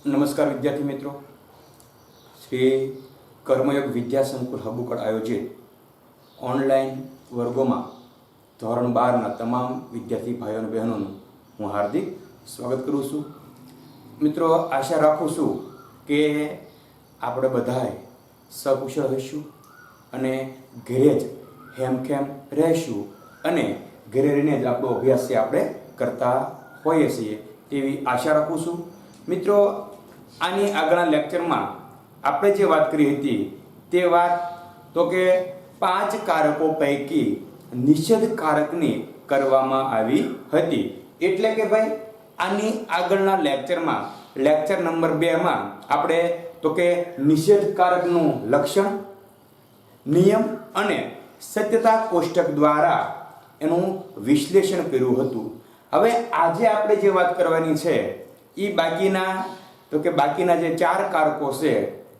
નમસ્કાર વિદ્યાર્થી મિત્રો, શ્રી કર્મયોગ વિદ્યા સંકુલ હબુકડ આયોજિત ઓનલાઈન વર્ગોમાં ધોરણ 12ના તમામ વિદ્યાર્થી ભાઈઓ અને બહેનોનું હું હાર્દિક સ્વાગત કરું છું. મિત્રો, આશા રાખું છું કે આપણે બધાએ સકુશળ રહીશું અને ઘરે જ હેમખેમ રહેશું અને ઘરે રહીને જ આપણો અભ્યાસ છે આપણે કરતા હોઈએ છીએ તેવી આશા રાખું છું. મિત્રો, આની આગળના લેક્ચરમાં આપણે જે વાત કરી હતી તે વાત તો કે 5 કારકો પૈકી નિષેધ કારકની કરવામાં આવી હતી. એટલે કે ભાઈ આની આગળના લેક્ચરમાં લેક્ચર નંબર 2 માં આપણે તો કે નિષેધ કારકનું લક્ષણ, નિયમ અને સત્યતા કોષ્ટક દ્વારા એનું વિશ્લેષણ કર્યું હતું. હવે આજે આપણે જે વાત કરવાની છે એ બાકીના જે 4 કારકો છે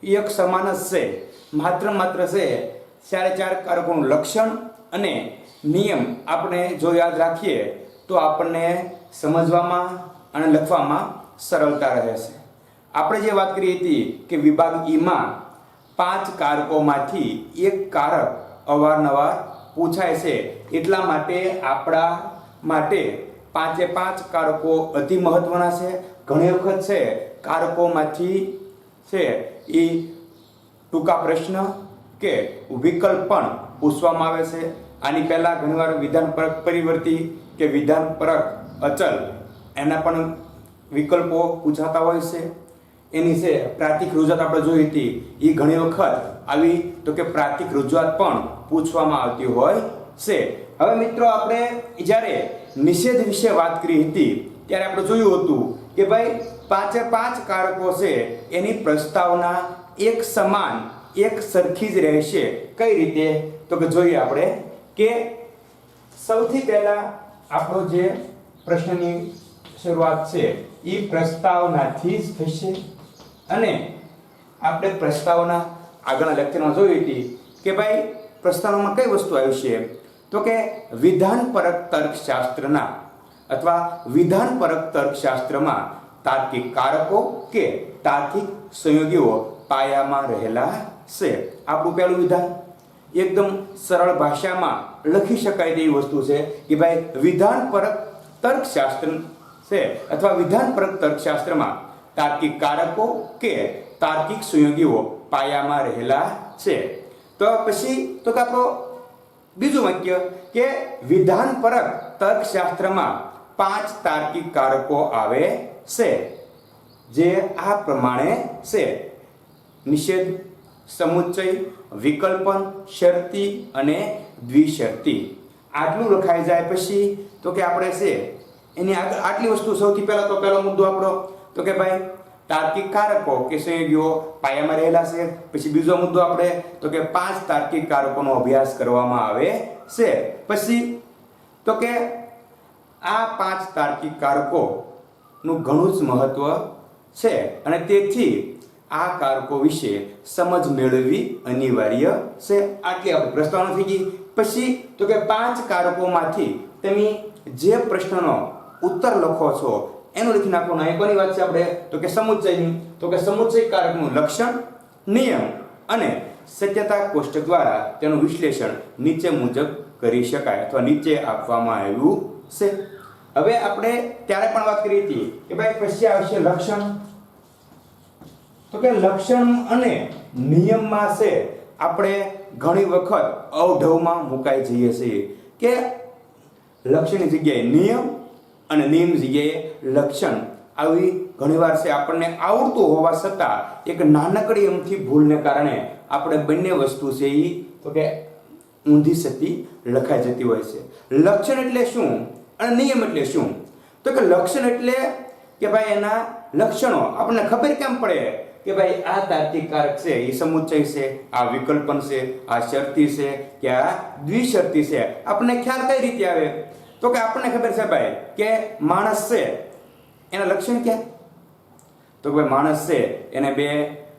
એ એક સમાન જ છે. માત્ર છે 4 કારકોનું લક્ષણ અને નિયમ આપણે જો યાદ રાખીએ તો આપણને સમજવામાં અને લખવામાં સરળતા રહે છે. આપણે જે વાત કરી હતી કે વિભાગ ઈમાં 5 કારકોમાંથી એક કારક અવારનવાર પૂછાય છે, એટલા માટે આપણા માટે 5 કારકો અતિ મહત્વના છે. ઘણી વખત છે કારકોમાંથી છે એ ટૂંકા પ્રશ્ન કે વિકલ્પ પણ પૂછવામાં આવે છે. આની પહેલા ઘણીવાર વિધાનપરક પરિવર્તી કે વિધાનપરક અચલ એના પણ વિકલ્પો પૂછાતા હોય છે. એની છે પ્રાતિક રજૂઆત આપણે જોઈ હતી, એ ઘણી વખત આવી તો કે પ્રાતિક રજૂઆત પણ પૂછવામાં આવતી હોય છે. હવે મિત્રો, આપણે જ્યારે નિષેધ વિશે વાત કરી હતી ત્યારે આપણે જોયું હતું કે ભાઈ 5 કારકો છે એની પ્રસ્તાવના એક સમાન એક સરખી જ રહેશે. કઈ રીતે? તો કે જોઈએ આપણે કે સૌથી પહેલા આપણો જે પ્રશ્નની શરૂઆત છે એ પ્રસ્તાવનાથી જ થશે. અને આપણે પ્રસ્તાવના આગળના લેક્ચરમાં જોઈ હતી કે ભાઈ પ્રસ્તાવનામાં કઈ વસ્તુ આવી છે તો કે વિધાનપરક તર્કશાસ્ત્રના અથવા વિધાનપરક તર્કશાસ્ત્રમાં તાર્કિક કારકો કે તાર્કિક સંયોગીઓ પાયામાં રહેલા છે. આપણું પહેલું વિધાન એકદમ સરળ ભાષામાં લખી શકાય તેવી વસ્તુ છે કે ભાઈ વિધાનપરક તર્કશાસ્ત્ર છે અથવા વિધાનપરક તર્કશાસ્ત્રમાં તાર્કિક કારકો કે તાર્કિક સંયોગીઓ પાયામાં રહેલા છે. તો પછી તો કે આપણો બીજું વાક્ય કે વિધાનપરક તર્કશાસ્ત્રમાં 5 તાર્કિક કારકો આવે છે જે આ પ્રમાણે છે: નિષેધ, સમુચ્ચય, વિકલ્પન, શરતી અને દ્વિશરતી. આટલું લખાઈ જાય પછી તો કે આપણે છે એની આગળ આટલી વસ્તુ સૌથી પહેલા તો પહેલો મુદ્દો આપણો તો કે ભાઈ તાર્કિક કારકો કે સંયોગીઓ પાયામાં રહેલા છે. પછી બીજો મુદ્દો આપણે તો કે 5 તાર્કિક કારકોનો અભ્યાસ કરવામાં આવે છે. પછી તો કે આ 5 તાર્કિક કારકોનું ઘણું જ મહત્વ છે અને તેથી આ કારકો વિશે સમજ મેળવવી અનિવાર્ય છે. આટલી આપણી પ્રસ્તાવના થઈ ગઈ. પછી તો કે 5 કારકોમાંથી તમે જે પ્રશ્નનો ઉત્તર લખો છો એનું લખી નાખવાનું. અહીં કોની વાત છે આપણે તો કે સમુચ્ચયની. તો કે સમુચ્ચય કારકનું લક્ષણ, નિયમ અને સત્યતા કોષ્ટક દ્વારા તેનું વિશ્લેષણ નીચે મુજબ કરી શકાય અથવા નીચે આપવામાં આવ્યું છે. હવે આપણે ત્યારે પણ વાત કરી હતી કે ભાઈ પછી આવશે લક્ષણ. તો કે લક્ષણ અને નિયમમાં છે આપણે ઘણી વખત અવઢવમાં મુકાઈ જઈએ છીએ કે લક્ષણની જગ્યાએ નિયમ અને નિયમની જગ્યાએ લક્ષણ. આવી ઘણીવાર છે આપણને આવડતું હોવા છતાં એક નાનકડી એમથી ભૂલને કારણે આપણે બંને વસ્તુ છે એ તો કે ઊંધી સતી લખાઈ જતી હોય છે. લક્ષણ એટલે શું અને નિયમ એટલે શું? તો કે લક્ષણ એટલે કે ભાઈ એના લક્ષણો આપણને ખબર કેમ પડે કે ભાઈ આ તાર્કિક કારક છે એ સમુચ્ચય છે, આ વિકલ્પન છે, આ શરતી છે કે આ દ્વિશરતી છે. આપણને ખ્યાલ કઈ રીતે આવે? તો કે આપણને ખબર છે ભાઈ કે માણસ છે એના લક્ષણ ક્યાં? તો ભાઈ માણસ છે એને 2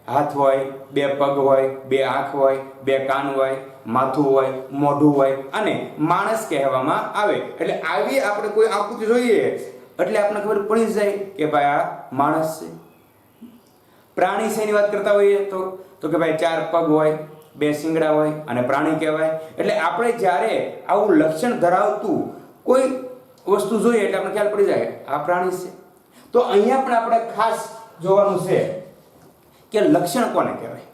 હાથ હોય, 2 પગ હોય, 2 આંખ હોય, 2 કાન હોય, માથું હોય, મોઢું હોય અને માણસ કહેવામાં આવે. એટલે આવી આપણે કોઈ આકૃતિ જોઈએ એટલે આપણને ખબર પડી જાય કે ભાઈ આ માણસ છે. પ્રાણી શેની વાત કરતા હોઈએ તો કે ભાઈ 4 પગ હોય, 2 શિંગડા હોય અને પ્રાણી કહેવાય. એટલે આપણે જ્યારે આવું લક્ષણ ધરાવતું કોઈ વસ્તુ જોઈએ એટલે આપણે ખ્યાલ પડી જાય આ પ્રાણી છે. તો અહીંયા પણ આપણે ખાસ જોવાનું છે કે લક્ષણ કોને કહેવાય.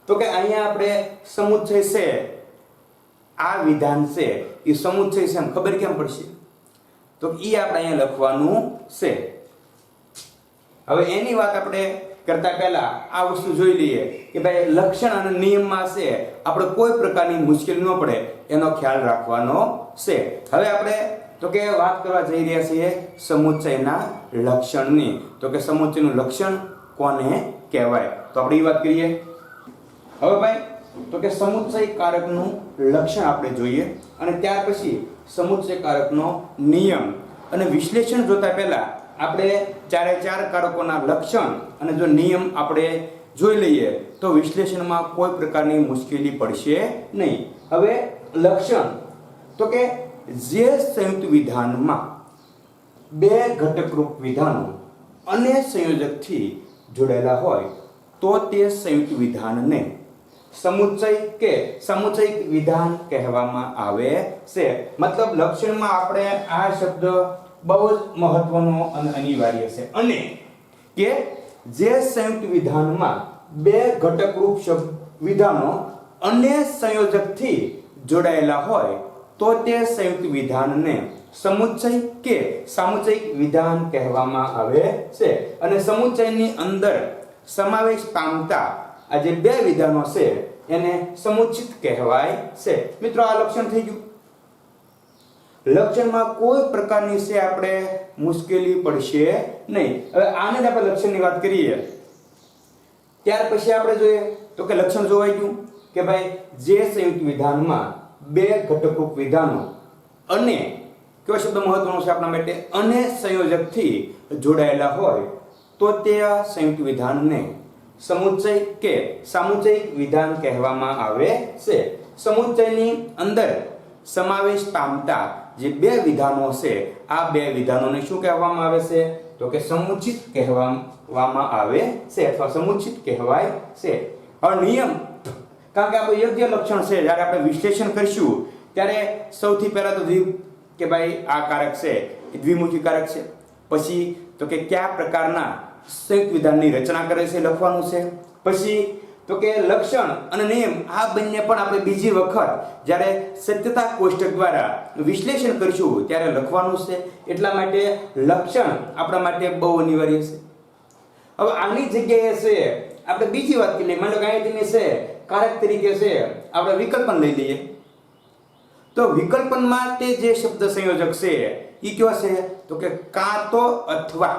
તો કે અહીંયા આપણે સમુચ્ચય છે, આ વિધાન છે એ સમુચ્ચય છે એમ ખબર કેમ પડશે? તો એ આપણે અહીંયા લખવાનું છે. હવે એની વાત આપણે કરતા પહેલા આ વસ્તુ જોઈ લઈએ કે ભાઈ લક્ષણ અને નિયમમાં છે આપણે કોઈ પ્રકારની મુશ્કેલી ન પડે એનો ખ્યાલ રાખવાનો છે. હવે આપણે તો કે વાત કરવા જઈ રહ્યા છીએ સમુચ્ચયના લક્ષણની. તો કે સમુચ્ચયનું લક્ષણ કોને કહેવાય? તો આપણે એ વાત કરીએ. હવે ભાઈ તો કે સમુચ્ચય કારકનું લક્ષણ આપણે જોઈએ અને ત્યાર પછી સમુચ્ચય કારકનો નિયમ અને વિશ્લેષણ જોતા પહેલા આપણે 4 કારકોના લક્ષણ અને જો નિયમ આપણે જોઈ લઈએ તો વિશ્લેષણમાં કોઈ પ્રકારની મુશ્કેલી પડશે નહીં. હવે લક્ષણ તો કે જે સંયુક્ત વિધાનમાં 2 ઘટકરૂપ વિધાનો અને સંયોજકથી જોડાયેલા હોય તો તે સંયુક્ત વિધાનને સમુચ્ચય કે સમુચ્ચયિક વિધાન કહેવામાં આવે છે. મતલબ લક્ષણમાં આપણે આ શબ્દ બહુ જ મહત્વનો અને અનિવાર્ય છે. અને કે જે સંયુક્ત વિધાનમાં 2 ઘટકરૂપ વિધાનો અને સંયોજકથી જોડાયેલા હોય તો તે સંયુક્ત વિધાનને સમુચ્ચય કે સામુચ્ચયિક વિધાન કહેવામાં આવે છે. અને સમુચ્ચયની અંદર સમાવેશ પામતા આ જે 2 વિધાનો છે એને સમુચ્ચિત કહેવાય છે. મિત્રો આ લક્ષણ થઈ ગયું. લક્ષણમાં કોઈ પ્રકારની છે આપણે મુશ્કેલી પડશે નહીં. હવે આને જ આપણે લક્ષણની વાત કરીએ ત્યાર પછી આપણે જોઈએ તો કે લક્ષણ જોવાઈ ગયું કે ભાઈ જે સંયુક્ત વિધાનમાં 2 ઘટકરૂપ વિધાનો અને કયો શબ્દ મહત્વનો છે આપણા માટે? અને સંયોજકથી જોડાયેલા હોય તો તે સંયુક્ત વિધાનને સમુચ્ચય કે સામુચ્ચયિક વિધાન કહેવામાં આવે છે. સમુચ્ચયની અંદર સમાવેશ પામતા જે 2 વિધાનો છે આ 2 વિધાનોને શું કહેવામાં આવે છે? તો કે સમુચ્ચિત કહેવામાં આવે છે અથવા સમુચ્ચિત કહેવાય છે. હવે નિયમ, કારણ કે આપણું યોગ્ય લક્ષણ છે જ્યારે આપણે વિશ્લેષણ કરીશું ત્યારે સૌથી પહેલા તો કે ભાઈ આ કારક છે એ દ્વિમુખી કારક છે. પછી તો કે કયા પ્રકારના સંયુક્ત વિધાનની રચના કરે છે લખવાનું છે. પછી તો કે લક્ષણ અને નિયમ આ બંને પણ આપણે બીજી વખત જ્યારે સત્યતા કોષ્ટક દ્વારા વિશ્લેષણ કરીશું ત્યારે લખવાનું છે. એટલા માટે લક્ષણ આપણા માટે બહુ અનિવાર્ય છે. હવે આની જગ્યાએ છે આપણે બીજી વાત કરી લઈએ. માનો કે અહીંયાથી છે કારક તરીકે છે આપણે વિકલ્પન લઈ લઈએ. તો વિકલ્પનમાં તે જે શબ્દ સંયોજક છે એ કયો છે? તો કે કાં તો અથવા.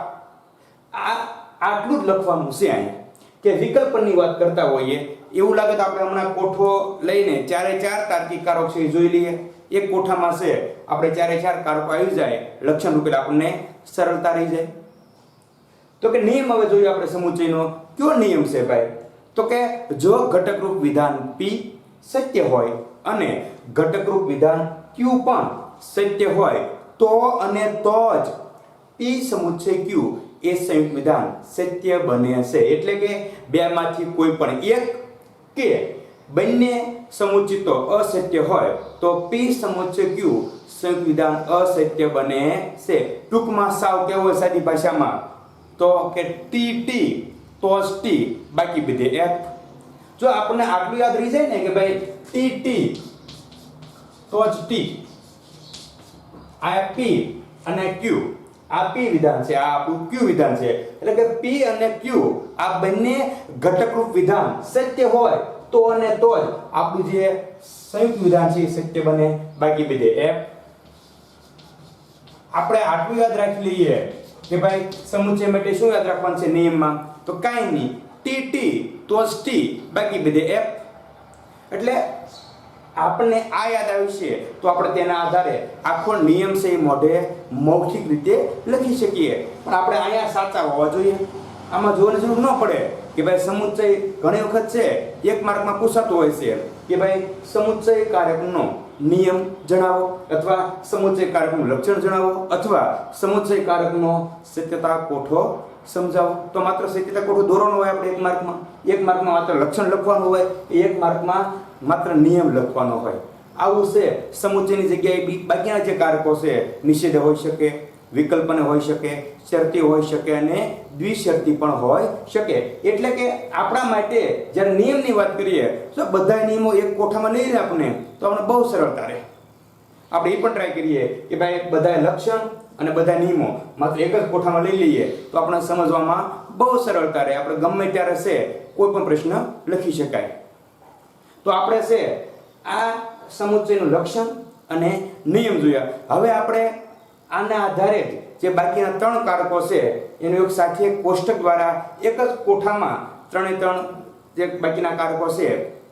આટલું જ લખવાનું છે અહીંયા કે વિકલ્પનની વાત કરતા હોઈએ એવું લાગે તો આપણે હમણાં કોઠો લઈને 4 તાર્કિક કારકો છે એ જોઈ લઈએ. એક કોઠામાં છે આપણે 4 કારકો આવી જાય લક્ષણ રૂપે આપણને સરળતા રહી જાય. તો કે નિયમ હવે જોઈએ આપણે સમુચ્ચયનો. કયો નિયમ છે ભાઈ? તો કે જો ઘટકરૂપ વિધાન P સત્ય હોય અને ઘટકરૂપ વિધાન Q પણ સત્ય હોય તો અને તો જ P સમુચ્ચય Q એ સંયુક્ત વિધાન સત્ય બને છે. એટલે કે 2 માંથી કોઈ પણ એક કે બંને સમુચ્ચિતો અસત્ય હોય તો P સમુચ્ચય Q સંયુક્ત વિધાન અસત્ય બને છે. ટૂંકમાં સાવ કેવું હોય સાદી ભાષામાં તો કે T તો જ T બાકી બધે F. જો આપણને આટલું યાદ રહી જાય ને કે ભાઈ T તો જ T, આ P અને Q આ P વિધાન છે, આ આપણું Q વિધાન છે. એટલે કે P અને Q આ બંને ઘટકરૂપ વિધાન સત્ય હોય તો અને તો જ આપણું જે સંયુક્ત વિધાન છે એ સત્ય બને. બાકી બધે F. આપણે આટલું યાદ રાખી લઈએ કે ભાઈ સમુચ્ચય માટે શું યાદ રાખવાનું છે નિયમમાં? તો કાંઈ નહીં, T તો જ T બાકી બધે F. એટલે આપણને આ યાદ આવ્યું છે તો આપણે તેના આધારે આખો નિયમ છે એ મોઢે મૌખિક રીતે લખી શકીએ. પણ આપણે અહીંયા સાચા હોવા જોઈએ. આમાં જોવાની જરૂર ન પડે કે ભાઈ સમુચ્ચય ઘણી વખત છે 1 માર્કમાં પૂછાતું હોય છે કે ભાઈ સમુચ્ચય કારકનો નિયમ જણાવો અથવા સમુચ્ચય કારકનું લક્ષણ જણાવો અથવા સમુચ્ચય કારકનો સત્યતા કોઠો સમજાવો. તો માત્ર સચિત્ર કોઠું દોરવાનું હોય આપણે 1 માર્કમાં, 1 માર્કમાં માત્ર લક્ષણ લખવાનું હોય, 1 માર્કમાં માત્ર નિયમ લખવાનો હોય. આવું છે. સમુચ્ચયની જગ્યાએ બાકીના જે કારકો છે નિષેધ હોઈ શકે, વિકલ્પન હોઈ શકે, શરતી હોઈ શકે અને દ્વિશરતી પણ હોઈ શકે. એટલે કે આપણા માટે જ્યારે નિયમની વાત કરીએ તો બધા નિયમો એક કોઠામાં લઈ લે આપણે તો આપણે બહુ સરળતા રહે. આપણે એ પણ ટ્રાય કરીએ કે ભાઈ બધા લક્ષણ અને બધા નિયમો માત્ર એક જ કોઠામાં લઈ લઈએ તો આપણે સમજવામાં બહુ સરળતા રહે. આપણે ગમે ત્યારે છે કોઈ પણ પ્રશ્ન લખી શકાય. તો આપણે છે આ સમુચ્ચયનું લક્ષણ અને નિયમ જોયા. હવે આપણે આના આધારે જે બાકીના 3 કારકો છે એનો એક સાથે કોષ્ટક દ્વારા એક જ કોઠામાં 3 જે બાકીના કારકો છે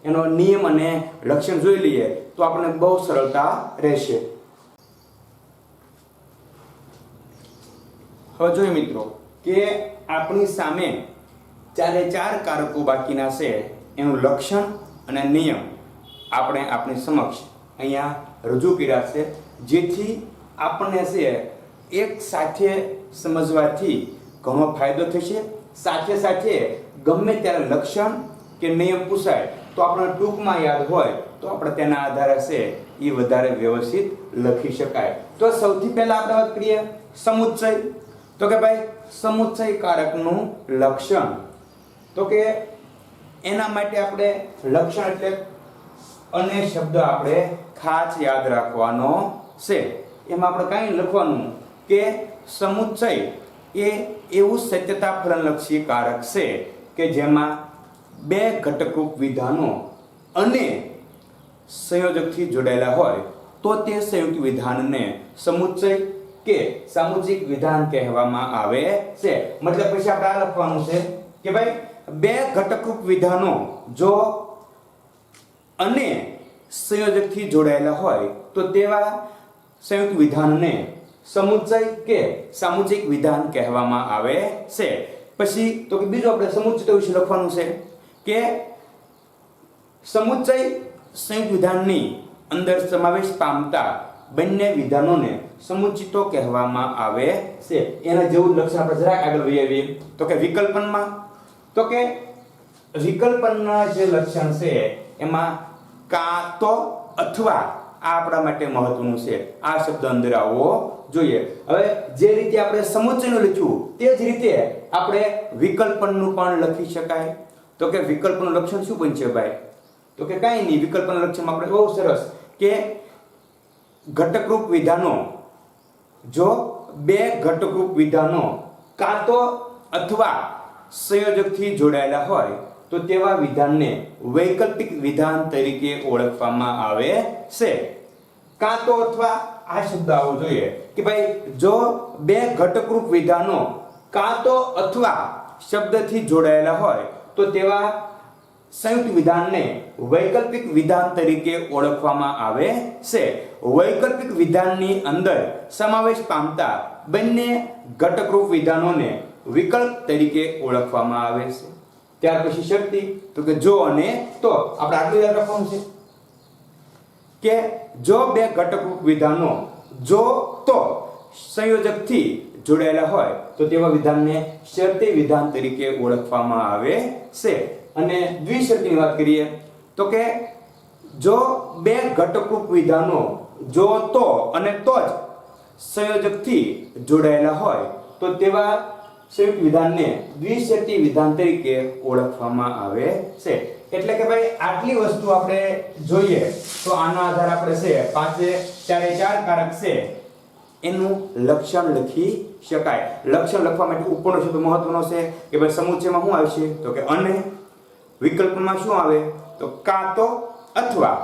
એનો નિયમ અને લક્ષણ જોઈ લઈએ તો આપણને બહુ સરળતા રહેશે. હવે જોઈએ મિત્રો કે આપણી સામે 4 કારકો બાકીના છે એનું લક્ષણ અને નિયમ આપણે આપણી સમક્ષ અહીંયા રજૂ કર્યા છે, જેથી આપણને છે એક સાથે સમજવાથી ઘણો ફાયદો થશે. સાથે સાથે ગમે ત્યારે લક્ષણ કે નિયમ પૂછાય તો આપણને ટૂંકમાં યાદ હોય તો આપણે તેના આધારે છે એ વધારે વ્યવસ્થિત લખી શકાય. તો સૌથી પહેલા આપણે વાત કરીએ સમુચ્ચય. તો કે ભાઈ સમુચ્ચય કારકનું લક્ષણ. તો કે એના માટે આપણે લક્ષણ એટલે અને શબ્દ આપણે ખાસ યાદ રાખવાનો છે. એમાં આપણે કાંઈ લખવાનું કે સમુચ્ચય એ એવું સત્યતા ફલનલક્ષી કારક છે કે જેમાં 2 ઘટકરૂપ વિધાનો અને સંયોજકથી જોડાયેલા હોય તો તે સંયુક્ત વિધાનને સમુચ્ચય કે સામુજ્જિક વિધાન કહેવામાં આવે છે. મતલબ પછી આપણે આ લખવાનું છે કે ભાઈ 2 ઘટકરૂપ વિધાનો જો અને સંયોજકથી જોડાયેલા હોય તો તેવા સંયુક્ત વિધાનને સમુચ્ચય કે સામુજ્જિક વિધાન કહેવામાં આવે છે. પછી તો કે બીજું આપણે સમુચ્ચય વિશે લખવાનું છે કે સમુચ્ચય સંયુક્ત વિધાનની અંદર સમાવેશ પામતા બંને વિધાનોને સમુચ્ચિતો કહેવામાં આવે છે. એના જેવું લક્ષણ આપણે જરાક આગળ વહી આવીએ તો કે વિકલ્પનમાં. તો કે વિકલ્પનના જે લક્ષણ છે એમાં કાં તો અથવા આ આપણા માટે મહત્વનું છે. આ શબ્દ અંદર આવવો જોઈએ. હવે જે રીતે આપણે સમુચ્ચયનું લખ્યું તે જ રીતે આપણે વિકલ્પનનું પણ લખી શકાય. તો કે વિકલ્પનું લક્ષણ શું બનશે ભાઈ? તો કે કાંઈ નહીં, વિકલ્પનું લક્ષણ આપણે બહુ સરસ કે ઘટકરૂપ વિધાનો જો 2 ઘટકરૂપ વિધાનો કાં તો અથવા સંયોજકથી જોડાયેલા હોય તો તેવા વિધાનને વૈકલ્પિક વિધાન તરીકે ઓળખવામાં આવે છે. કાં તો અથવા આ શબ્દ આવવો જોઈએ કે ભાઈ જો 2 ઘટકરૂપ વિધાનો કાં તો અથવા શબ્દથી જોડાયેલા હોય તો તેવા સંયુક્ત વિધાનને વૈકલ્પિક વિધાન તરીકે ઓળખવામાં આવે છે. વૈકલ્પિક વિધાનની અંદર સમાવેશ પામતા બંને ઘટકરૂપ વિધાનોને વિકલ્પ તરીકે ઓળખવામાં આવે છે. ત્યાર પછી શરતી. તો કે જો અને તો આપણે આટલું યાદ રાખવાનું છે કે જો 2 ઘટકરૂપ વિધાનો જો તો સંયોજકથી જોડાયેલા હોય તો તેવા વિધાનને શરતી વિધાન તરીકે ઓળખવામાં આવે છે. અને દ્વિશરતીની વાત કરીએ તો કે જો 2 ઘટકરૂપ વિધાનો જો તો અને તો જ સંયોજકથી જોડાયેલા હોય તો તેવા સંયુક્ત વિધાનને દ્વિશરતી વિધાન તરીકે ઓળખવામાં આવે છે. એટલે કે ભાઈ આટલી વસ્તુ આપણે જોઈએ તો આના આધારે આપણે છે 4 કારક છે એનું લક્ષણ લખી શકાય. લક્ષણ લખવા માટે ઉપરનો શબ્દ મહત્વનો છે કે ભાઈ સમુચ્ચયમાં શું આવશે તો કે અને, વિકલ્પમાં શું આવે તો કાં તો અથવા,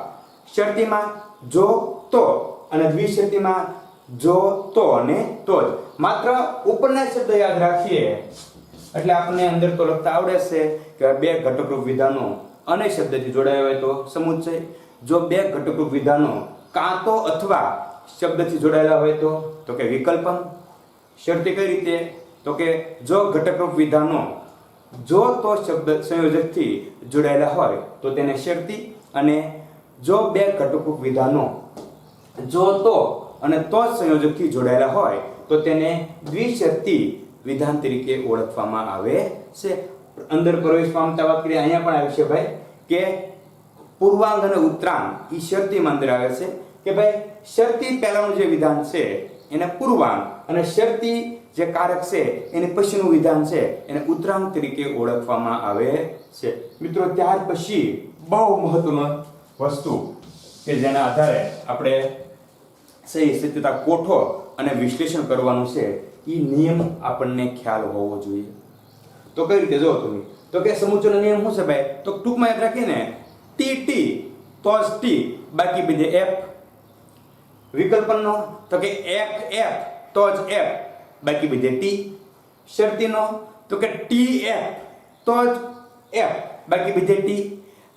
શરતીમાં જો તો અને દ્વિશરતીમાં જો તો અને તો જ. માત્ર ઉપરના શબ્દ યાદ રાખીએ એટલે આપણને અંદર તો લખતા આવડે છે કે 2 ઘટકરૂપ વિધાનો અને શબ્દથી જોડાયા હોય તો સમુચ્ચય. જો 2 ઘટકરૂપ વિધાનો કાં તો અથવા શબ્દથી જોડાયેલા હોય તો કે વિકલ્પન. શરતી કઈ રીતે તો કે જો ઘટકરૂપ વિધાનો જો તો શબ્દ સંયોજકથી જોડાયેલા હોય તો તેને શરતી. અને જો 2 ઘટકરૂપ વિધાનો જો તો અને તો જ સંયોજકથી જોડાયેલા હોય તો તેને દ્વિશરતી વિધાન તરીકે ઓળખવામાં આવે છે. અંદર પ્રવેશ પામતા વાત કરીએ, અહીંયા પણ આવે છે ભાઈ કે પૂર્વાંગ અને ઉત્તરાંગ એ શરતીમાં અંદર આવે છે કે ભાઈ શરતી પહેલાનું જે વિધાન છે એને પૂર્વાંગ અને શરતી જે કારક છે એની પછીનું વિધાન છે એને ઉત્તરાંગ તરીકે ઓળખવામાં આવે છે. મિત્રો ત્યાર પછી બહુ મહત્વનું વસ્તુ કે જેના આધારે આપણે સહી સત્યતા કોઠો અને વિશ્લેષણ કરવાનું છે એ નિયમ આપણને ખ્યાલ હોવો જોઈએ. તો કઈ રીતે જો તમે તો કે સમુચ્ચયનો નિયમ શું છે ભાઈ? તો ટૂંકમાં યાદ રાખીને ટી ટી તો જ ટી, બાકી બધે એફ. વિકલ્પનનો તો કે એફ એફ તો જ એફ, બાકી બધે ટી. શરતીનો તો કે ટી એફ તો જ એફ, બાકી બધે ટી.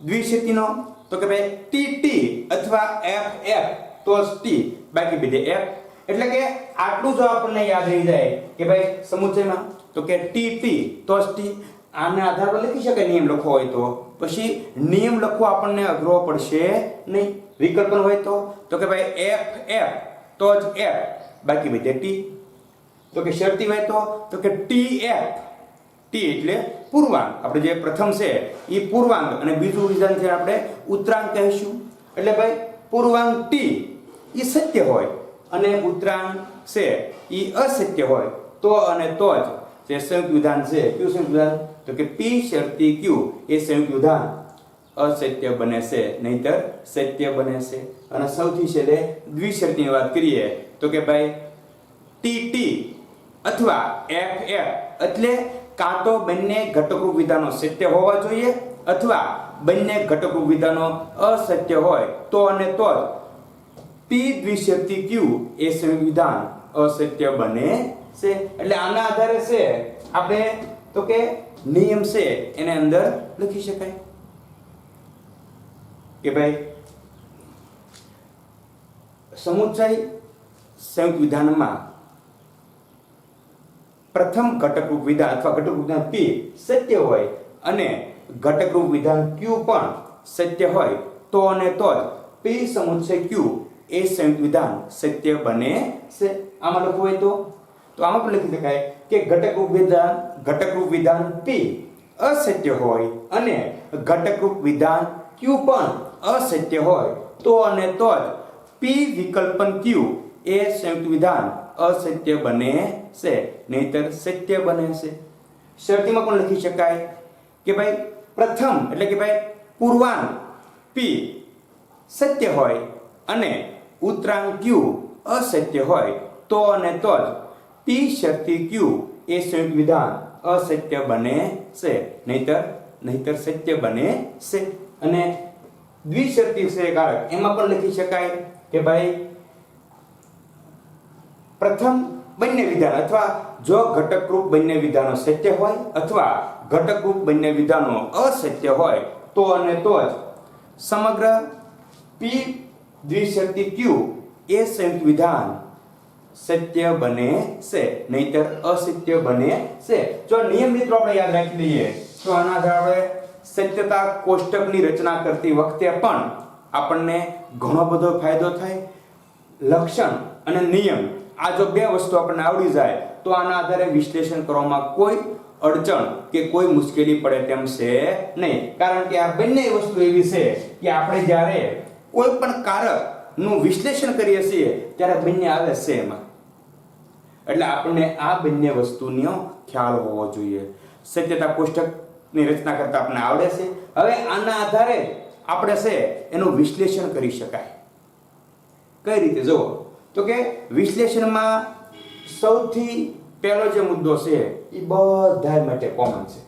દ્વિશરતીનો તો કે ભાઈ ટી ટી અથવા એફ એફ તો જ ટી, બાકી બધે એફ. એટલે કે આટલું જો આપણને યાદ રહી જાય કે ભાઈ સમુચ્ચયમાં તો કે ટી ટી તો જ ટી, આના આધાર પર લખી શકાય નિયમ લખવો હોય તો. પછી નિયમ લખવો આપણને અઘરો પડશે નહીં. વિકલ્પન હોય તો કે ભાઈ એફ એફ તો જ એફ, બાકી બધે ટી. તો કે શરતી હોય તો કે ટી એફ, ટી એટલે પૂર્વાંગ. આપણે જે પ્રથમ છે એ પૂર્વાંગ અને બીજું વિધાન છે આપણે ઉત્તરાંગ કહીશું. એટલે ભાઈ પૂર્વાંગ ટી એ સત્ય હોય અને ઉત્તરાંગ છે એ અસત્ય હોય તો અને તો જ જે સંયુક્ત વિધાન છે. કયું સંયુક્ત વિધાન? તો કે પી શરતી ક્યુ એ સંયુક્ત વિધાન અસત્ય બને છે, નહીતર સત્ય બને છે. અને સૌથી છેલ્લે દ્વિશરતીની વાત કરીએ તો કે ભાઈ ટી ટી અથવા એફ એફ એટલે કાં તો બંને ઘટકરૂપ વિધાનો સત્ય હોવા જોઈએ અથવા બંને ઘટકરૂપ વિધાનો અસત્ય હોય તો અને તો જ પી દ્વિશરતી ક્યુ એ સંયુક્ત વિધાન અસત્ય બને છે. એટલે આના આધારે છે આપણે તો કે નિયમ છે એને અંદર લખી શકાય કે ભાઈ સમુચ્ચય સંયુક્ત વિધાનમાં પ્રથમ ઘટકરૂપ વિધાન અથવા ઘટકરૂપ વિધાન P સત્ય હોય અને ઘટકરૂપ વિધાન Q પણ સત્ય હોય તો અને તો જ P સમુચ્ચય Q એ સંયુક્ત વિધાન સત્ય બને છે. આમાં લખવું હોય તો આમાં પણ લખી શકાય કે ઘટકરૂપ વિધાન P અસત્ય હોય અને ઘટકરૂપ વિધાન Q પણ અસત્ય હોય તો અને તો જ P વિકલ્પન Q એ સંયુક્ત વિધાન અસત્ય બને છે, નહીતર સત્ય બને છે. શરતીમાં પણ લખી શકાય કે ભાઈ પ્રથમ એટલે કે ભાઈ પૂર્વાંગ P સત્ય હોય અને ઉત્તરાંગ Q અસત્ય હોય તો અને તો જ P શરતી Q એ સંયુક્ત વિધાન અસત્ય બને છે, નહીતર સત્ય બને છે. અને દ્વિશરતી છે કારક એમાં પણ લખી શકાય કે ભાઈ પ્રથમ બંને વિધાન અથવા જો ઘટકરૂપ બંને વિધાનો સત્ય હોય અથવા ઘટકરૂપ બંને વિધાનો અસત્ય હોય તો અને તો જ સમગ્ર P દ્વિશરતી Q એ સંયુક્ત વિધાન સત્ય બને છે, નહીતર અસત્ય બને છે. જો નિયમ મિત્રો આપણે યાદ રાખી લઈએ તો આના આધારે સત્યતા કોષ્ટકની રચના કરતી વખતે પણ આપણને ઘણો બધો ફાયદો થાય. લક્ષણ અને નિયમ આ જો બે વસ્તુ આપણને આવડી જાય તો આના આધારે વિશ્લેષણ કરવામાં કોઈ અડચણ કે કોઈ મુશ્કેલી પડે તેમ છે નહીં. કારણ કે આ બંને વસ્તુ એવી છે કે આપણે જ્યારે કોઈ પણ કારકનું વિશ્લેષણ કરીએ છીએ ત્યારે બંને આવે છે એમાં. એટલે આપણને આ બંને વસ્તુનો ખ્યાલ હોવો જોઈએ. સત્યતા કોષ્ટકની રચના કરતા આપણને આવડે છે. હવે આના આધારે આપણે છે એનું વિશ્લેષણ કરી શકાય. કઈ રીતે જુઓ તો કે વિશ્લેષણમાં સૌથી પહેલો જે મુદ્દો છે એ બધા માટે કોમન છે.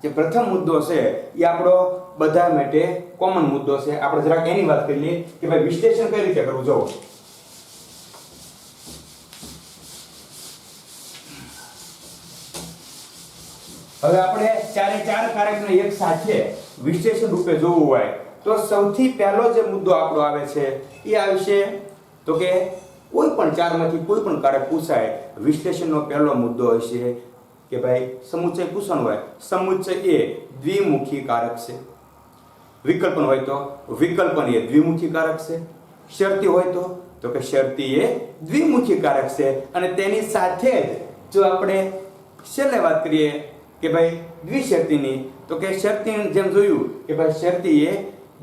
જે પ્રથમ મુદ્દો છે એ આપણો બધા માટે કોમન મુદ્દો છે. આપણે જરાક એની વાત કરી લઈએ કે ભાઈ વિશ્લેષણ કઈ રીતે કરવું. જુઓ હવે આપણે ચારે ચાર કારકને એક સાથે વિશ્લેષણ રૂપે જોવું હોય તો સૌથી પહેલો જે મુદ્દો આપણો આવે છે એ આવશે તો કે કોઈ પણ ચારમાંથી કોઈ પણ કારક પૂછાય વિશ્લેષણનો પહેલો મુદ્દો હશે કે ભાઈ સમુચ્ચય પૂછવાનું હોય સમુચ્ચય એ દ્વિમુખી કારક છે. વિકલ્પન હોય તો વિકલ્પન એ દ્વિમુખી કારક છે. શરતી હોય તો કે શરતી એ દ્વિમુખી કારક છે અને તેની સાથે જ જો આપણે છેલ્લે વાત કરીએ કે ભાઈ દ્વિશરતીની, તો કે શરતી જેમ જોયું કે ભાઈ શરતી એ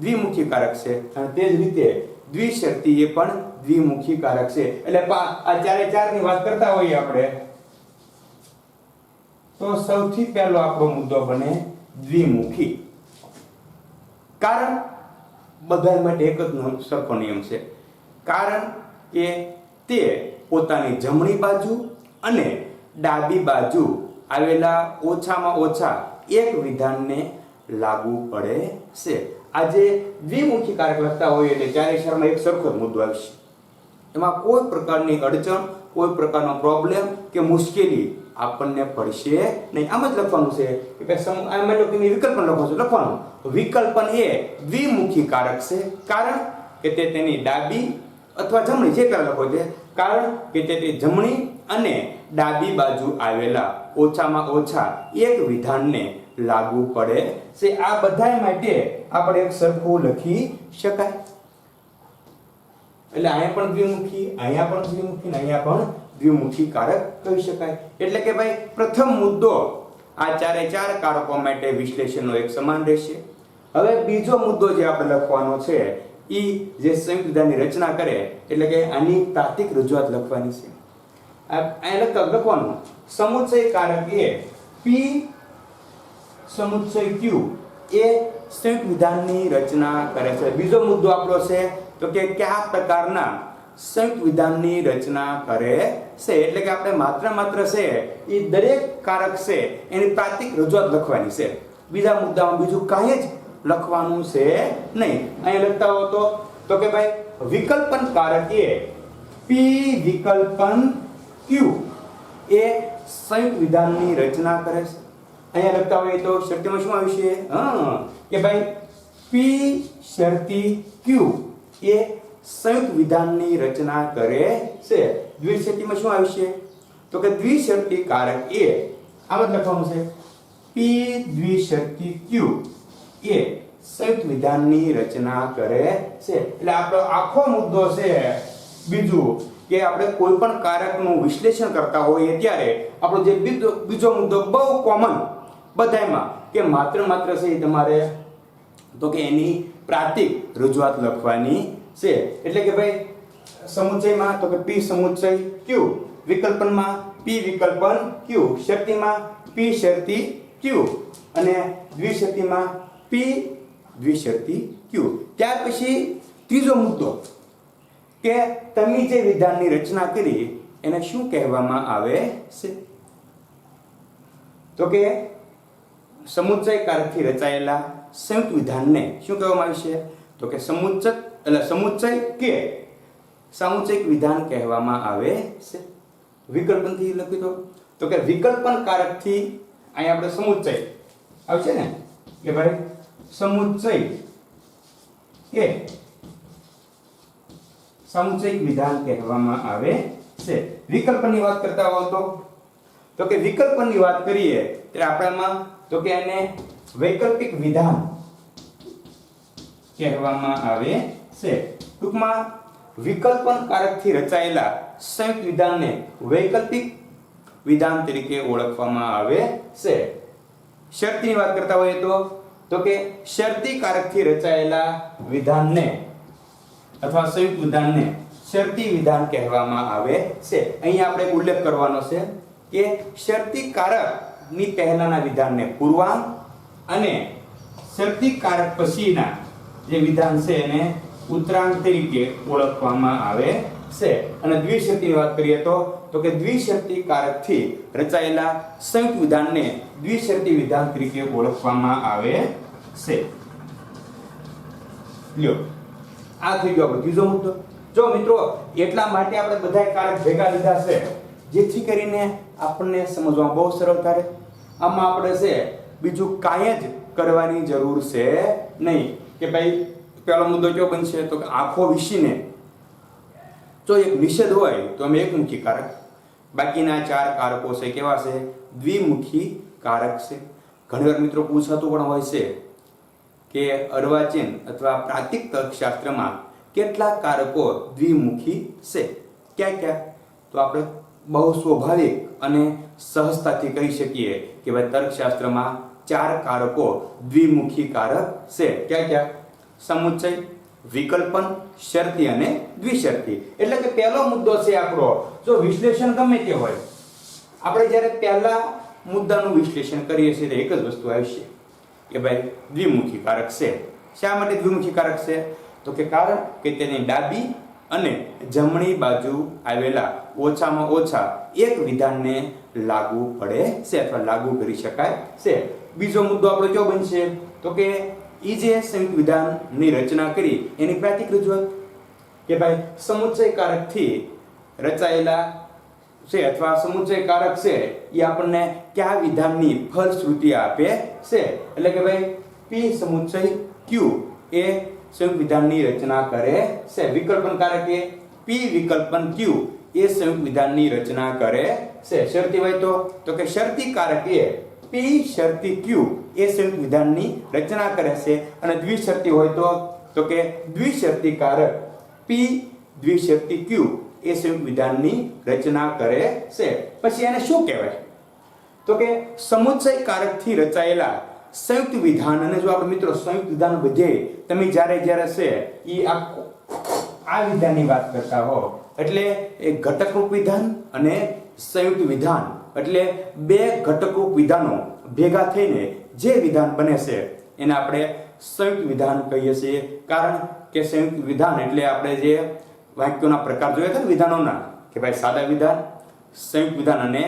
દ્વિમુખી કારક છે અને તે જ રીતે દ્વિશરતી એ પણ દ્વિમુખી કારક છે. એટલે આ ચારે ચારની વાત કરતા હોઈએ આપણે તો સૌથી પહેલો આપણો મુદ્દો બને દ્વિમુખી. કારણ બધા માટે એક જ સરખો નિયમ છે. કારણ કે તે પોતાની જમણી બાજુ અને ડાબી બાજુ આવેલા ઓછામાં ઓછા એક વિધાનને લાગુ પડે છે. આજે દ્વિમુખી કારક લખતા હોય એટલે ચારે ચારમાં એક સરખો જ મુદ્દો આવશે. એમાં કોઈ પ્રકારની અડચણ, કોઈ પ્રકારનો પ્રોબ્લેમ કે મુશ્કેલી આપણને પડશે નહીં. આમ જ લખવાનું છે કે વિકલ્પન લખો છો, લખવાનું વિકલ્પન એ દ્વિમુખી કારક છે. કારણ કે તે તેની ડાબી અથવા જમણી જે પેલા લખો છે, કારણ કે તે જમણી અને ડાબી બાજુ આવેલા ઓછામાં ઓછા એક વિધાનને લાગુ પડે છે. આ બધા માટે આપણે એક સરખું લખી શકાય. એટલે અહીંયા પણ દ્વિમુખી, અહીંયા પણ દ્વિમુખી, અહીંયા પણ દ્વિમુખી કારક કહી શકાય. એટલે કે ભાઈ પ્રથમ મુદ્દો આ ચારે ચાર કારકો માટે વિશ્લેષણનો એક સમાન રહેશે. હવે બીજો મુદ્દો જે આપણે લખવાનો છે ઈ જે સંયુક્ત વિધાનની રચના કરે, એટલે કે આની તાર્કિક રજૂઆત લખવાની છે. અહીંયા લખવાનું સમુચ્ચય કારક એ P સમુચ્ચય Q એ સંયુક્ત વિધાનની રચના કરે છે. બીજો મુદ્દો આપણો છે તો કે કયા પ્રકારના સંયુક્ત વિધાનની રચના કરે છે. એટલે કે આપણે માત્ર છે એ દરેક કારક છે એની તાર્કિક રજૂઆત લખવાની છે. બીજા મુદ્દામાં બીજું કાંઈ જ લખવાનું છે નહીં. અહીંયા લખતા હો તો કે ભાઈ વિકલ્પન કારક એ P વિકલ્પન Q એ સંયુક્ત વિધાનની રચના કરે છે. અહીંયા લખતા હોય તો શરતીમાં શું આવ્યું છે? કે ભાઈ P શરતી Q એ સંયુક્ત વિધાનની રચના કરે છે. દ્વિશરતીમાં શું આવ્યું છે? તો કે દ્વિશરતી કારક એ આમ જ લખવાનું છે P દ્વિશરતી Q એ સંયુક્ત વિધાનની રચના કરે છે. એટલે આપણો આખો મુદ્દો છે બીજું કે આપણે કોઈ પણ કારકનું વિશ્લેષણ કરતા હોઈએ ત્યારે આપણો જે બીજો મુદ્દો બહુ કોમન બધામાં કે માત્ર છે તમારે તો કે એની પ્રાતિક રજૂઆત લખવાની છે. એટલે કે ભાઈ સમુચ્ચયમાં તો કે P સમુચ્ચય Q, વિકલ્પનમાં P વિકલ્પન Q, શરતીમાં P શરતી Q અને દ્વિશરતીમાં P દ્વિશરતી Q. ત્યાર પછી ત્રીજો મુદ્દો કે તમે જે વિધાનની રચના કરી એને શું કહેવામાં આવે છે? તો કે સમુચ્ચય કારકથી રચાયેલા સંયુક્ત વિધાનને શું કહેવામાં આવે છે? તો કે સમુચ્ચય કે સામુચ્ચયિક વિધાન કહેવામાં આવે છે. વિકલ્પનથી લખ્યું તો કે વિકલ્પન કારકથી અહીંયા આપણે સમુચ્ચય આવશે ને કે ભાઈ સમુચ્ચય કે સામુચ્ચયિક વિધાન કહેવામાં આવે છે. વિકલ્પનની વાત કરતા હો તો કે વિકલ્પનની વાત કરીએ ત્યારે આપણામાં તો કે એને વૈકલ્પિક વિધાન કહેવામાં આવે છે. ટૂંકમાં વિકલ્પન કારકથી રચાયેલા સંયુક્ત વિધાનને વૈકલ્પિક વિધાન તરીકે ઓળખવામાં આવે છે. શરતીની વાત કરતા હોઈએ તો કે શરતી કારકથી રચાયેલા વિધાનને અથવા સંયુક્ત વિધાનને શરતી વિધાન કહેવામાં આવે છે. અહીંયા આપણે ઉલ્લેખ કરવાનો છે કે શરતી કારકની પહેલાના વિધાનને પૂર્વાંક અને શરતી કારક પછીના જે વિધાન છે એને ઉત્તરાંક તરીકે ઓળખવામાં આવે છે. અને દ્વિશરતીની વાત કરીએ તો કે દ્વિશરતી કારકથી રચાયેલા સંયુક્ત વિધાનને દ્વિશરતી વિધાન તરીકે ઓળખવામાં આવે છે. લ્યો આ થઈ ગયો આપણો ત્રીજો મુદ્દો. જો મિત્રો એટલા માટે આપણે બધા કારક ભેગા લીધા છે જેથી કરીને આપણને સમજવામાં બહુ સરળતા રહે. આમાં આપણે છે બીજું કાંઈ જ કરવાની જરૂર છે નહીં કે ભાઈ પહેલો મુદ્દો કયો બનશે તો કે આંખો વિશીને જો એક નિષેધ હોય તો અમે એકમુખી કારક, બાકીના ચાર કારકો છે કેવા છે? દ્વિમુખી કારક છે. ઘણીવાર મિત્રો પૂછાતું પણ હોય છે કે અર્વાચીન અથવા પ્રાતિક તર્કશાસ્ત્રમાં કેટલા કારકો દ્વિમુખી છે? ક્યાં ક્યાં? તો આપણે બહુ સ્વાભાવિક અને સહજતાથી કહી શકીએ કે ભાઈ તર્કશાસ્ત્રમાં 4 કારકો દ્વિમુખી કારક છે. ક્યાં ક્યાં? સમુચ્ચય, વિકલ્પન, શરતી અને દ્વિશરતી. એટલે કે પહેલો મુદ્દો છે આપણો, જો વિશ્લેષણ ગમે તે હોય, આપણે જ્યારે પહેલા મુદ્દાનું વિશ્લેષણ કરીએ છીએ તો એક જ વસ્તુ આવશે કે ભાઈ દ્વિમુખી કારક છે. શા માટે દ્વિમુખી કારક છે? તો કે કારણ કે તેની ડાબી અને જમણી બાજુ આવેલા ઓછામાં ઓછા એક વિધાનને લાગુ પડે છે અથવા લાગુ કરી શકાય છે. બીજો મુદ્દો આપણો કયો બનશે? તો કે ઈ જે સંયુક્ત વિધાનની રચના કરી એની પ્રાતિક રજૂઆત કે ભાઈ સમુચ્ચય કારકથી રચાયેલા છે અથવા સમુચ્ચય કારક છે એ આપણને કયા વિધાનની ફલશ્રુતિ આપે છે. એટલે કે ભાઈ P સમુચ્ચય Q એ સંયુક્ત વિધાનની રચના કરે છે. વિકલ્પન કારક એ P વિકલ્પન Q એ સંયુક્ત વિધાનની રચના કરે છે. શરતી હોય તો કે શરતી કારક એ P શરતી Q એ સંયુક્ત વિધાનની રચના કરે છે. અને દ્વિશરતી હોય તો કે દ્વિશરતી કારક P દ્વિશરતી Q એ સંયુક્ત વિધાનની રચના કરે છે. પછી એને શું કહેવાય? તો કે સમુચ્ચય કારકથી રચાયેલા સંયુક્ત વિધાન. અને જો આપણે મિત્રો સંયુક્ત વિધાન બધે તમે જ્યારે છે ઈ આ વિધાનની વાત કરતા હો એટલે એ ઘટકરૂપ વિધાન અને સંયુક્ત વિધાન એટલે બે ઘટકરૂપ વિધાનો ભેગા થઈને જે વિધાન બને છે એને આપણે સંયુક્ત વિધાન કહીએ છીએ. કારણ કે સંયુક્ત વિધાન એટલે આપણે જે વાક્યોના પ્રકાર જોયા હતા ને વિધાનોના કે ભાઈ સાદા વિધાન, સંયુક્ત વિધાન અને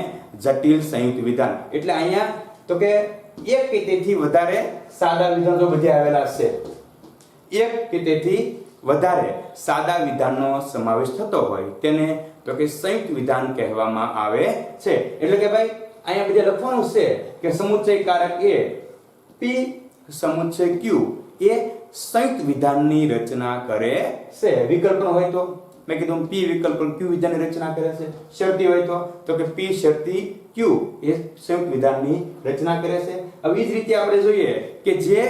જટિલ સંયુક્ત વિધાન. એટલે અહીંયા તો કે એક કે તેથી વધારે સાદા વિધાનો બધે આવેલા છે. એક કે તેથી વધારે સાદા વિધાનનો સમાવેશ થતો હોય તેને તો કે સંયુક્ત વિધાન કહેવામાં આવે છે. એટલે કે ભાઈ અહીંયા બધે લખવાનું છે કે સમુચ્ચય કારક એ P સમુચ્ચય Q એ સંયુક્ત વિધાનની રચના કરે છે. વિકલ્પન હોય તો મેં કીધું P વિકલ્પન Q વિધાનની રચના કરે છે. શરતી હોય તો કે P શરતી Q એ સંયુક્ત વિધાનની રચના કરે છે. હવે એ જ રીતે આપણે જોઈએ કે જે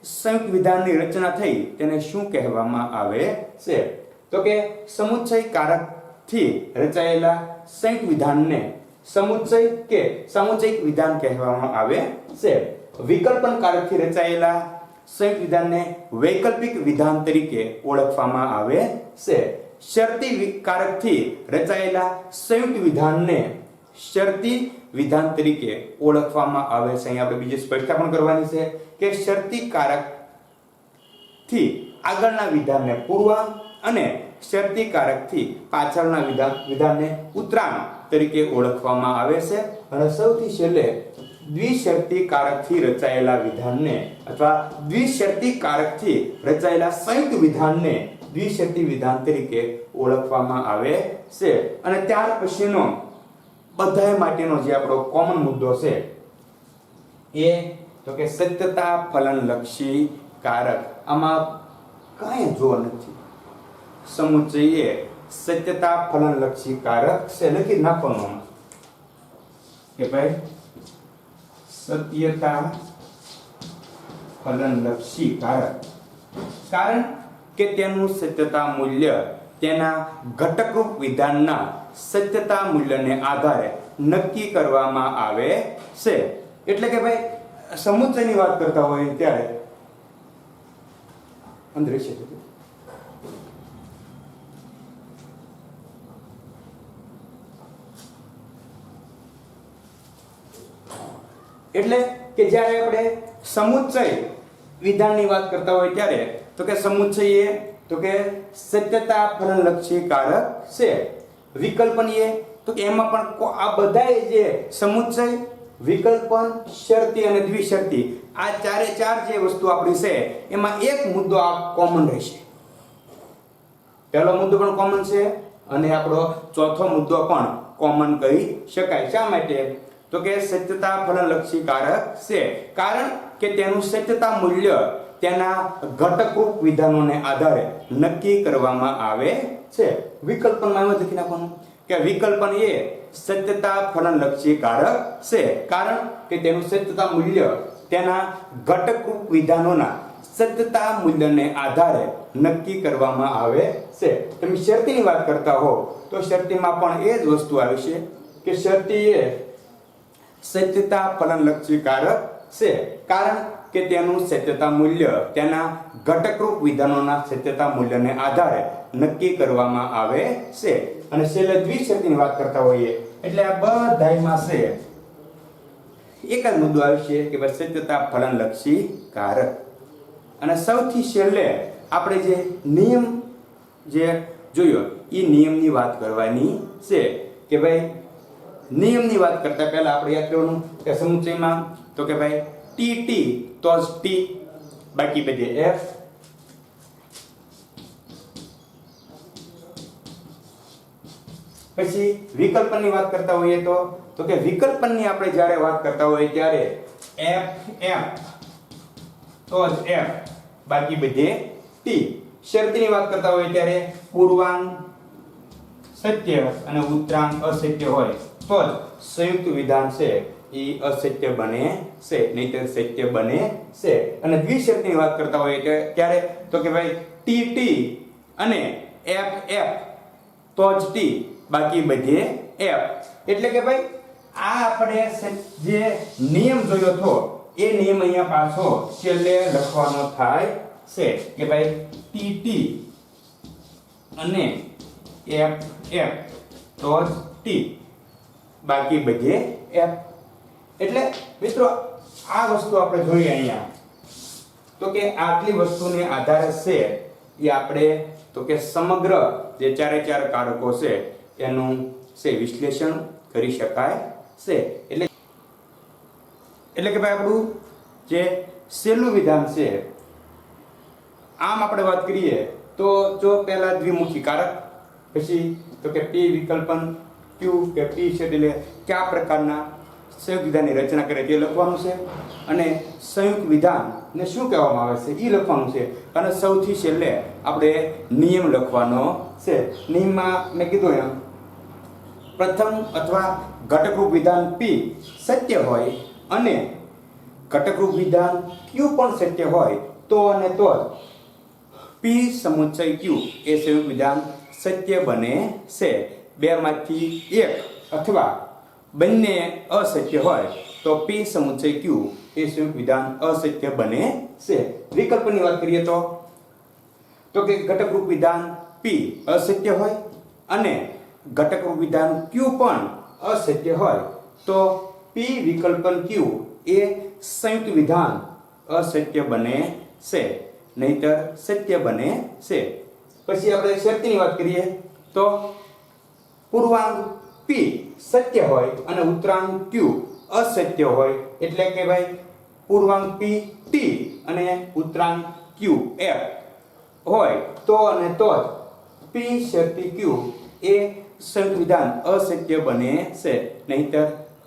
સંયુક્ત વિધાનની રચના થઈ તેને શું કહેવામાં આવે છે? તો કે સમુચ્ચય કારકથી રચાયેલા સંયુક્ત વિધાનને સમુચ્ચય કે સામુચ્ચયિક વિધાન કહેવામાં આવે છે. વિકલ્પન કારકથી રચાયેલા સંયુક્ત વિધાનને વૈકલ્પિક વિધાન તરીકે ઓળખવામાં આવે છે. શરતી કારકથી રચાયેલા સંયુક્ત વિધાનને શરતી વિધાન તરીકે ઓળખવામાં આવે છે. અહીં આપણે બીજી સ્પષ્ટતા પણ કરવાની છે કે શરતી કારકથી આગળના વિધાનને પૂર્વાંગ અને શરતી કારકથી પાછળના વિધાનને ઉત્તરાંગ તરીકે ઓળખવામાં આવે છે. અને સૌથી છેલ્લે દ્વિશરતી કારકથી રચાયેલા વિધાનને અથવા દ્વિશરતી કારકથી રચાયેલા સંયુક્ત વિધાનને દ્વિશરતી વિધાન તરીકે ઓળખવામાં આવે છે. અને ત્યાર પછીનો બધાય માટેનો જે આપણો કોમન મુદ્દો છે એ તો કે સત્યતા ફલનલક્ષી કારક. આમાં કાંઈ જોવા નથી. સમુચ્ચય એ સત્યતા ફલનલક્ષી કારક છે. લખી નાખવાનું કે ભાઈ સત્યતા ફલનલક્ષી કારક. કારણ કે તેનું સત્યતા મૂલ્ય તેના ઘટકરૂપ વિધાનના સત્યતા મૂલ્યને આધારે નક્કી કરવામાં આવે છે. એટલે કે ભાઈ સમુચ્ચયની વાત કરતા હોય ત્યારે અંદર છે એટલે કે જ્યારે આપણે સમુચ્ચય વિધાનની વાત કરતા હોય ત્યારે તો કે સમુચ્ચય એ તો કે સત્યતા ફલનલક્ષી કારક છે. વિકલ્પન એ તો કે એમાં પણ આ બધાય જે સમુચ્ચય, વિકલ્પન, શરતી અને દ્વિશરતી આ ચારે ચાર જે વસ્તુ આપણી છે એમાં એક મુદ્દો આ કોમન રહેશે. પહેલો મુદ્દો પણ કોમન છે અને આપણો ચોથો મુદ્દો પણ કોમન કહી શકાય. શા માટે? તો કે સત્યતા ફલનલક્ષી કારક છે. કારણ કે તેનું સત્યતા મૂલ્ય તેના ઘટકરૂપ વિધાનોને આધારે નક્કી કરવામાં આવે છે. વિકલ્પનમાં એમ જ લખી નાખવાનું કે વિકલ્પન એ સત્યતા ફલનલક્ષી કારક છે. કારણ કે તેનું સત્યતા મૂલ્ય તેના ઘટકરૂપ વિધાનોના સત્યતા મૂલ્યને આધારે નક્કી કરવામાં આવે છે. તમે શરતીની વાત કરતા હો તો શરતીમાં પણ એ જ વસ્તુ આવે છે કે શરતી એ સત્યતા ફલનલક્ષી કારક છે, કારણ કે તેનું સત્યતા મૂલ્ય તેના ઘટકરૂપ વિધાનોના સત્યતા મૂલ્યને આધારે નક્કી કરવામાં આવે છે. અને છેલ્લે દ્વિશરતીની વાત કરતા હોઈએ એટલે આ બધાયમાં છે એક જ મુદ્દો આવે છે કે ભાઈ સત્યતા ફલનલક્ષી કારક. અને સૌથી છેલ્લે આપણે જે નિયમ જે જોયો એ નિયમની વાત કરવાની છે કે ભાઈ નિયમની વાત કરતા પહેલા આપણે યાદ કરવાનું કે સમુચયમાં તો કે ભાઈ ટી ટી તો જ ટી, બાકી બધે એફ. પછી વિકલ્પનની વાત કરતા હોઈએ તો કે વિકલ્પનની આપણે જ્યારે વાત કરતા હોઈએ ત્યારે એફ એફ તો જ એફ, બાકી બધે ટી. શરતીની વાત કરતા હોઈએ ત્યારે પૂર્વાંક સત્ય અને ઉત્તરાંક અસત્ય હોય તો જ સંયુક્ત વિધાન છે એ અસત્ય બને છે, નહીંતર સત્ય બને છે. અને દ્વિશરતીની વાત કરતા હોઈએ ત્યારે તો કે ભાઈ ટી ટી અને એફ એફ તો જ ટી, બાકી બધે એફ. એટલે કે ભાઈ આ આપણે જે નિયમ જોયો હતો એ નિયમ અહીંયા પાછો છેલ્લે લખવાનો થાય છે કે ભાઈ ટી ટી અને એફ એફ તો જ ટી, બાકી બધે એફ. એટલે મિત્રો આ વસ્તુ આપણે જોઈએ અહીંયા તો કે આટલી વસ્તુને આધારે છે એ આપણે તો કે સમગ્ર જે ચારે ચાર કારકો છે એનું છે વિશ્લેષણ કરી શકાય છે. એટલે કે ભાઈ આપણું જે છેલ્લું વિધાન છે આમ આપણે વાત કરીએ તો જો પહેલા દ્વિમુખી કારક, પછી તો કે પી વિકલ્પન, ક્યુ કે પી છે એટલે કયા પ્રકારના સંયુક્ત વિધાનની રચના કરે તે લખવાનું છે, અને સંયુક્ત વિધાનને શું કહેવામાં આવે છે એ લખવાનું છે. અને સૌથી છેલ્લે આપણે નિયમ લખવાનો છે. નિયમમાં મેં કીધું એમ પ્રથમ અથવા ઘટકરૂપ વિધાન પી સત્ય હોય અને ઘટકરૂપ વિધાન ક્યુ પણ સત્ય હોય તો અને તો જ પી સમુચ્ચય ક્યુ એ સંયુક્ત વિધાન સત્ય બને છે. બેમાંથી એક અથવા બંને અસત્ય હોય તો પી સમુચ્ચય ક્યુ એ સંયુક્ત વિધાન અસત્ય બને છે. વિકલ્પની વાત કરીએ તો કે ઘટકરૂપ વિધાન પી અસત્ય હોય અને ઘટકરૂપ વિધાન ક્યુ પણ અસત્ય હોય તો પી વિકલ્પન ક્યુ એ સંયુક્ત વિધાન અસત્ય બને છે, નહીતર સત્ય બને છે. પછી આપણે શરતીની વાત કરીએ તો પૂર્વાંક પી સત્ય હોય અને ઉત્તરાંક ક્યુ અસત્ય હોય, એટલે કે ભાઈ પૂર્વાંક પી ટી અને ઉત્તરાંક ક્યુ એફ હોય તો અને તો જ પી શરતી ક્યુ એ સંયુક્ત વિધાન અસત્ય બને છે, નહીતર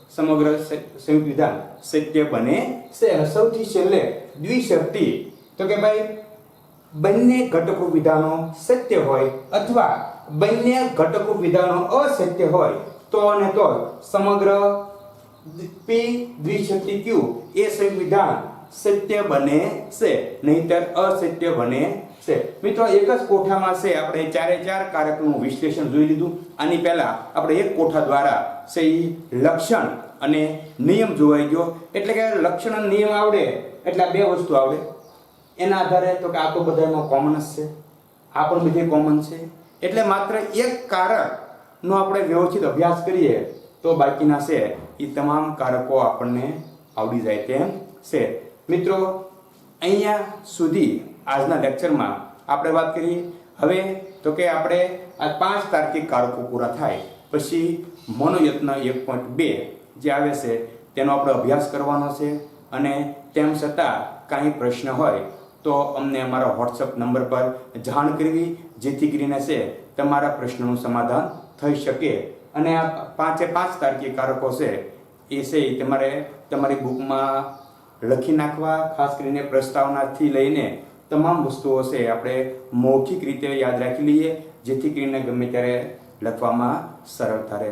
સમગ્ર સંયુક્ત વિધાન સત્ય બને છે. અને સૌથી છેલ્લે દ્વિશરતી તો કે ભાઈ બંને ઘટકરૂપ વિધાનો સત્ય હોય અથવા બંને ઘટકરૂપ વિધાનો અસત્ય હોય તો અને તો સમગ્ર પી દ્વિશરતી ક્યુ એ સંયુક્ત વિધાન સત્ય બને છે, નહીતર અસત્ય બને છે. મિત્રો એક જ કોઠામાં છે આપણે ચારે ચાર કારકનું વિશ્લેષણ જોઈ લીધું. આની પહેલા આપણે એક કોઠા દ્વારા છે લક્ષણ અને નિયમ જોવાઈ ગયો. એટલે કે લક્ષણ અને નિયમ આવડે એટલે બે વસ્તુ આવડે. એના આધારે તો કે આ તો બધામાં કોમન જ છે, આ પણ બધે કોમન છે. એટલે માત્ર એક કારકનો આપણે વ્યવસ્થિત અભ્યાસ કરીએ તો બાકીના છે એ તમામ કારકો આપણને આવડી જાય તેમ છે. મિત્રો અહીંયા સુધી આજના લેક્ચરમાં આપણે વાત કરી. હવે તો કે આપણે આ 5 તાર્કિક કારકો પૂરા થાય પછી મનોયત્ન 1.2 જે આવે છે તેનો આપણે અભ્યાસ કરવાનો છે. અને તેમ છતાં કાંઈ પ્રશ્ન હોય તો અમને અમારા WhatsApp નંબર પર જાણ કરવી, જેથી કરીને છે તમારા પ્રશ્નનું સમાધાન થઈ શકે. અને આ 5 તાર્કિક કારકો છે એ છે તમારે તમારી બુકમાં લખી નાખવા. ખાસ કરીને પ્રસ્તાવનાથી લઈને તમામ વસ્તુઓ છે આપણે મૌખિક રીતે યાદ રાખી લઈએ, જેથી કરીને ગમે ત્યારે લખવામાં સરળતા રહે.